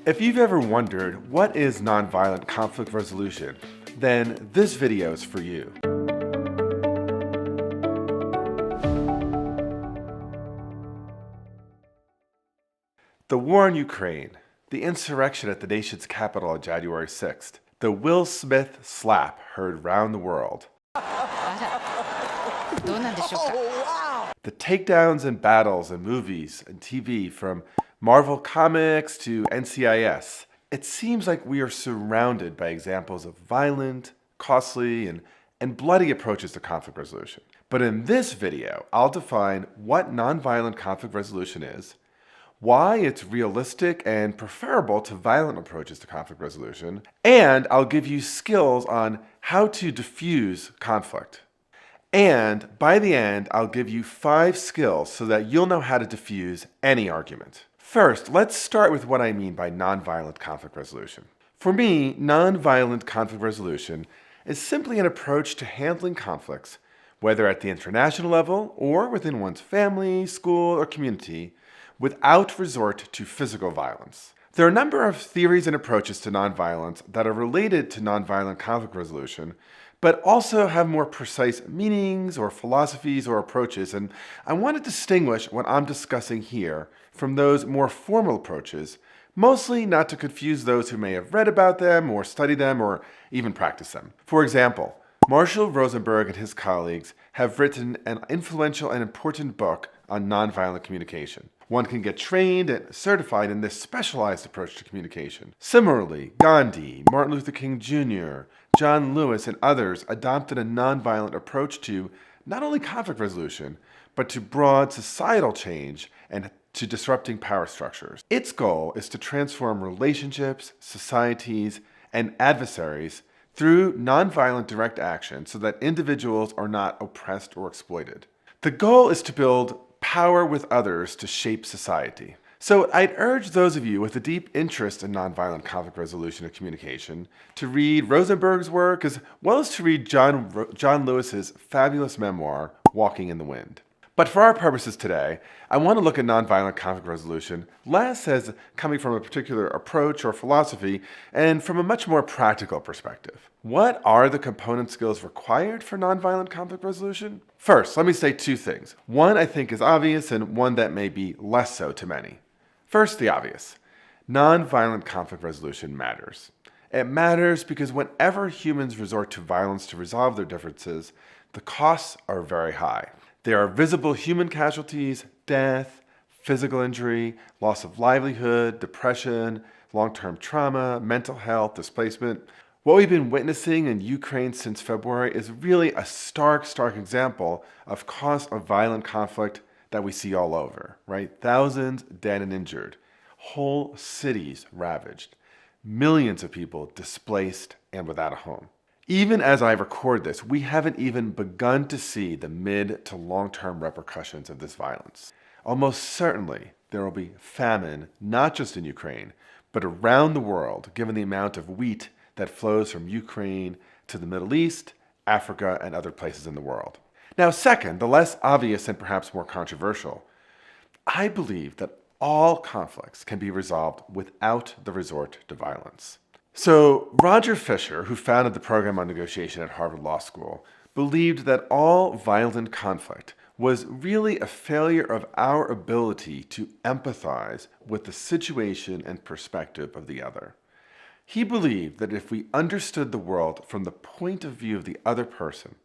If you've ever wondered what is nonviolent conflict resolution, then this video is for you. The war in Ukraine, the insurrection at the nation's capital on January 6th, the Will Smith slap heard round the world, the takedowns and battles in movies and TV from Marvel Comics to NCIS. It seems like we are surrounded by examples of violent, costly, and bloody approaches to conflict resolution. But in this video, I'll define what nonviolent conflict resolution is, why it's realistic and preferable to violent approaches to conflict resolution, and I'll give you skills on how to diffuse conflict. And by the end, I'll give you 5 skills so that you'll know how to diffuse any argument. First, let's start with what I mean by nonviolent conflict resolution. For me, nonviolent conflict resolution is simply an approach to handling conflicts, whether at the international level or within one's family, school, or community, without resort to physical violence. There are a number of theories and approaches to nonviolence that are related to nonviolent conflict resolution, but also have more precise meanings or philosophies or approaches, and I want to distinguish what I'm discussing here from those more formal approaches, mostly not to confuse those who may have read about them or studied them or even practiced them. For example, Marshall Rosenberg and his colleagues have written an influential and important book on nonviolent communication. One can get trained and certified in this specialized approach to communication. Similarly, Gandhi, Martin Luther King Jr., John Lewis, and others adopted a nonviolent approach to not only conflict resolution, but to broad societal change and to disrupting power structures. Its goal is to transform relationships, societies, and adversaries through nonviolent direct action so that individuals are not oppressed or exploited. The goal is to build power with others to shape society. So I'd urge those of you with a deep interest in nonviolent conflict resolution and communication to read Rosenberg's work as well as to read John Lewis's fabulous memoir, Walking in the Wind. But for our purposes today, I want to look at nonviolent conflict resolution less as coming from a particular approach or philosophy and from a much more practical perspective. What are the component skills required for nonviolent conflict resolution? First, let me say 2 things. One I think is obvious and one that may be less so to many. First, the obvious. Nonviolent conflict resolution matters. It matters because whenever humans resort to violence to resolve their differences, the costs are very high. There are visible human casualties, death, physical injury, loss of livelihood, depression, long-term trauma, mental health, displacement. What we've been witnessing in Ukraine since February is really a stark example of cost of violent conflict that we see all over, right? Thousands dead and injured, whole cities ravaged, millions of people displaced and without a home. Even as I record this, we haven't even begun to see the mid to long-term repercussions of this violence. Almost certainly, there will be famine, not just in Ukraine, but around the world, given the amount of wheat that flows from Ukraine to the Middle East, Africa, and other places in the world. Now, second, the less obvious and perhaps more controversial, I believe that all conflicts can be resolved without the resort to violence. So, Roger Fisher, who founded the program on negotiation at Harvard Law School, believed that all violent conflict was really a failure of our ability to empathize with the situation and perspective of the other. He believed that if we understood the world from the point of view of the other person,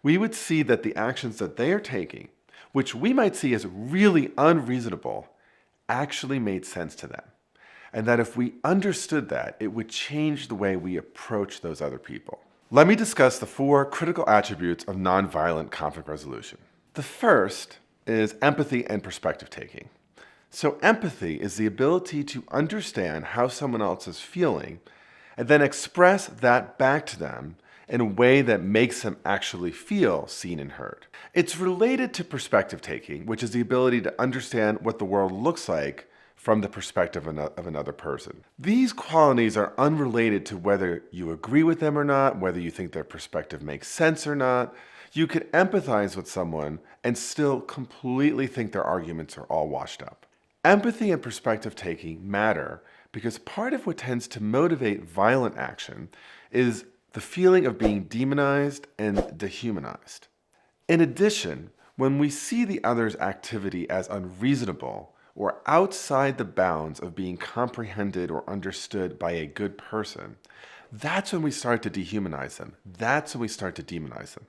we would see that the actions that they are taking, which we might see as really unreasonable, actually made sense to them. And that if we understood that, it would change the way we approach those other people. Let me discuss the 4 critical attributes of nonviolent conflict resolution. The first is empathy and perspective taking. So empathy is the ability to understand how someone else is feeling and then express that back to them in a way that makes them actually feel seen and heard. It's related to perspective taking, which is the ability to understand what the world looks like from the perspective of another person. These qualities are unrelated to whether you agree with them or not, whether you think their perspective makes sense or not. You could empathize with someone and still completely think their arguments are all washed up. Empathy and perspective taking matter because part of what tends to motivate violent action is the feeling of being demonized and dehumanized. In addition, when we see the other's activity as unreasonable or outside the bounds of being comprehended or understood by a good person, that's when we start to dehumanize them. That's when we start to demonize them.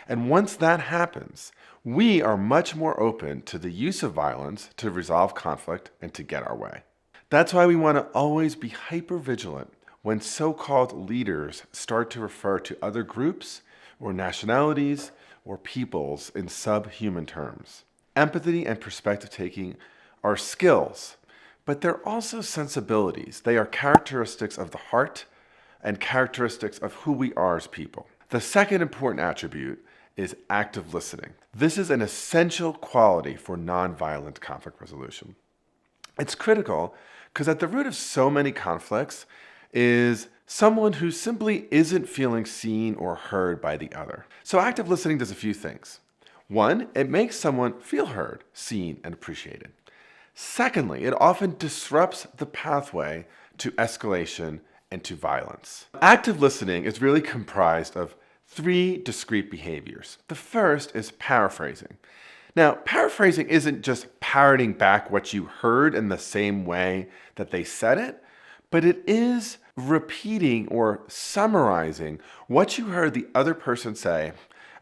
And once that happens, we are much more open to the use of violence to resolve conflict and to get our way. That's why we want to always be hypervigilant when so-called leaders start to refer to other groups or nationalities or peoples in subhuman terms. Empathy and perspective taking are skills, but they're also sensibilities. They are characteristics of the heart and characteristics of who we are as people. The second important attribute is active listening. This is an essential quality for nonviolent conflict resolution. It's critical because at the root of so many conflicts is someone who simply isn't feeling seen or heard by the other. So active listening does a few things. One, it makes someone feel heard, seen, and appreciated. Secondly, it often disrupts the pathway to escalation and to violence. Active listening is really comprised of three discrete behaviors. The first is paraphrasing. Now, paraphrasing isn't just parroting back what you heard in the same way that they said it, but it is repeating or summarizing what you heard the other person say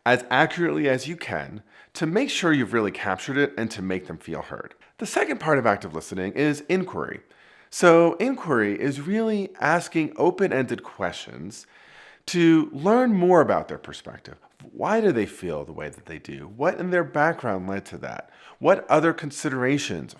as accurately as you can to make sure you've really captured it and to make them feel heard. The second part of active listening is inquiry. So inquiry is really asking open-ended questions to learn more about their perspective. Why do they feel the way that they do? What in their background led to that? What other considerations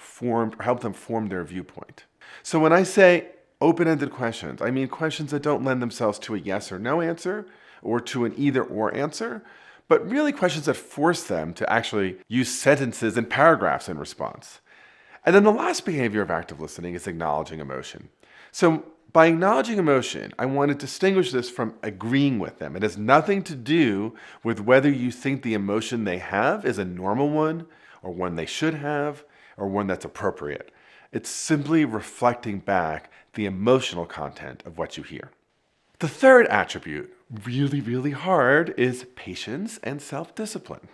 helped them form their viewpoint? So when I say open-ended questions, I mean questions that don't lend themselves to a yes or no answer or to an either or answer, but really questions that force them to actually use sentences and paragraphs in response. And then the last behavior of active listening is acknowledging emotion. So by acknowledging emotion, I want to distinguish this from agreeing with them. It has nothing to do with whether you think the emotion they have is a normal one, or one they should have, or one that's appropriate. It's simply reflecting back the emotional content of what you hear. The third attribute, really, really hard, is patience and self-discipline.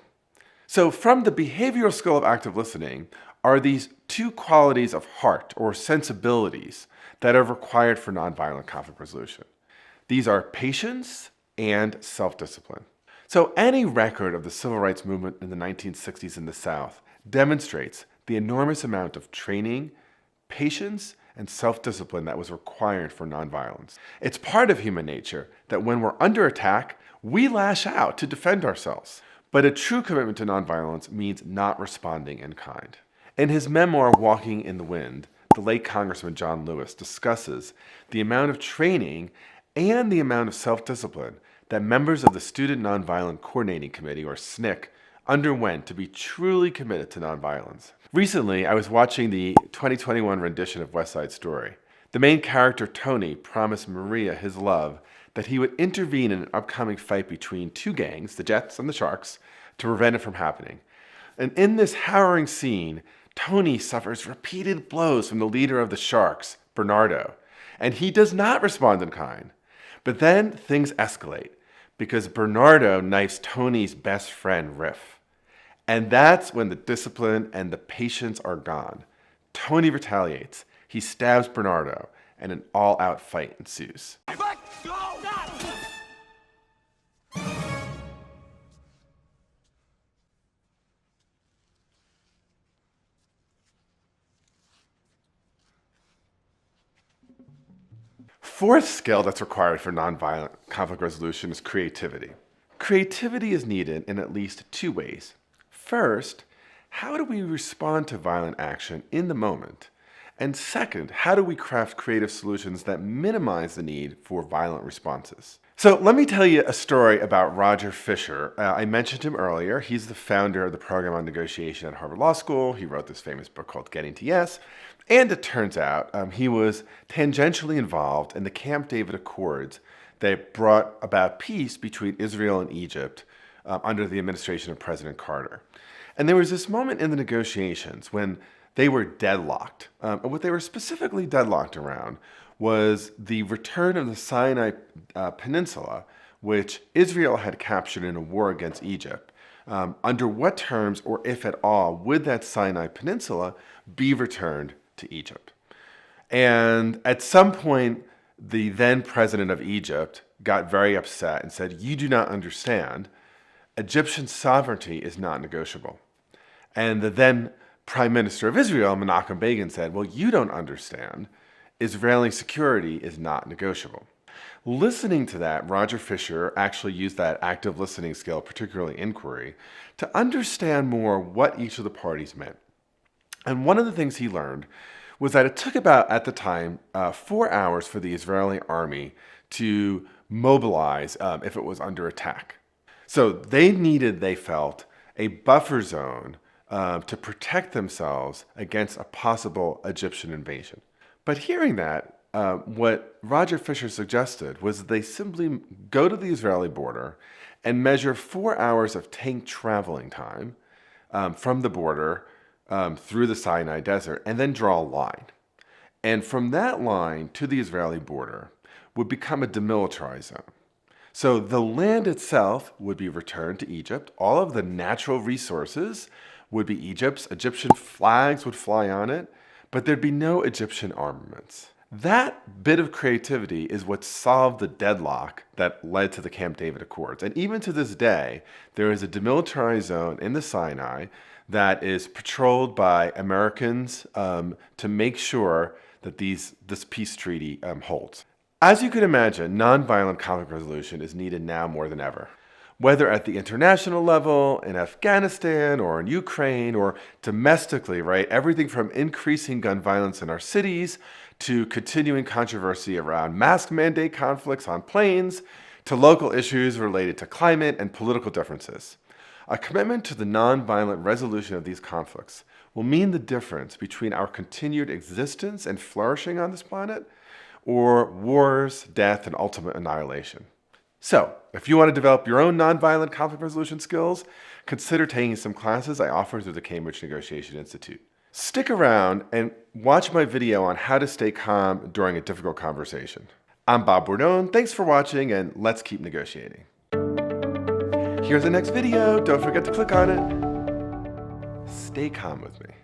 So from the behavioral skill of active listening are these two qualities of heart or sensibilities that are required for nonviolent conflict resolution. These are patience and self-discipline. So any record of the civil rights movement in the 1960s in the South demonstrates the enormous amount of training, patience, and self-discipline that was required for nonviolence. It's part of human nature that when we're under attack, we lash out to defend ourselves. But a true commitment to nonviolence means not responding in kind. In his memoir, Walking in the Wind, the late Congressman John Lewis discusses the amount of training and the amount of self-discipline that members of the Student Nonviolent Coordinating Committee, or SNCC, underwent to be truly committed to nonviolence. Recently, I was watching the 2021 rendition of West Side Story. The main character, Tony, promised Maria, his love, that he would intervene in an upcoming fight between two gangs, the Jets and the Sharks, to prevent it from happening. And in this harrowing scene, Tony suffers repeated blows from the leader of the Sharks, Bernardo, and he does not respond in kind. But then things escalate because Bernardo knifes Tony's best friend, Riff. And that's when the discipline and the patience are gone. Tony retaliates. He stabs Bernardo, and an all-out fight ensues. Let go! Fourth skill that's required for nonviolent conflict resolution is creativity. Creativity is needed in at least two ways. First, how do we respond to violent action in the moment? And second, how do we craft creative solutions that minimize the need for violent responses? So let me tell you a story about Roger Fisher. I mentioned him earlier. He's the founder of the program on negotiation at Harvard Law School. He wrote this famous book called Getting to Yes. And it turns out he was tangentially involved in the Camp David Accords that brought about peace between Israel and Egypt under the administration of President Carter. And there was this moment in the negotiations when They were deadlocked. And what they were specifically deadlocked around was the return of the Sinai Peninsula, which Israel had captured in a war against Egypt. Under what terms, or if at all, would that Sinai Peninsula be returned to Egypt? And at some point, the then president of Egypt got very upset and said, "You do not understand. Egyptian sovereignty is not negotiable." And the then prime minister of Israel, Menachem Begin, said, "Well, you don't understand. Israeli security is not negotiable." Listening to that, Roger Fisher actually used that active listening skill, particularly inquiry, to understand more what each of the parties meant. And one of the things he learned was that it took about, at the time, 4 hours for the Israeli army to mobilize if it was under attack. So they needed, they felt, a buffer zone to protect themselves against a possible Egyptian invasion. But hearing that, what Roger Fisher suggested was that they simply go to the Israeli border and measure 4 hours of tank traveling time from the border through the Sinai Desert, and then draw a line. And from that line to the Israeli border would become a demilitarized zone. So the land itself would be returned to Egypt. All of the natural resources would be Egypt's. Egyptian flags would fly on it, but there'd be no Egyptian armaments. That bit of creativity is what solved the deadlock that led to the Camp David Accords. And even to this day, there is a demilitarized zone in the Sinai that is patrolled by Americans to make sure that this peace treaty holds. As you can imagine, nonviolent conflict resolution is needed now more than ever. Whether at the international level, in Afghanistan, or in Ukraine, or domestically, right? Everything from increasing gun violence in our cities, to continuing controversy around mask mandate conflicts on planes, to local issues related to climate and political differences. A commitment to the nonviolent resolution of these conflicts will mean the difference between our continued existence and flourishing on this planet, or wars, death, and ultimate annihilation. So, if you want to develop your own nonviolent conflict resolution skills, consider taking some classes I offer through the Cambridge Negotiation Institute. Stick around and watch my video on how to stay calm during a difficult conversation. I'm Bob Bordone. Thanks for watching, and let's keep negotiating. Here's the next video. Don't forget to click on it. Stay calm with me.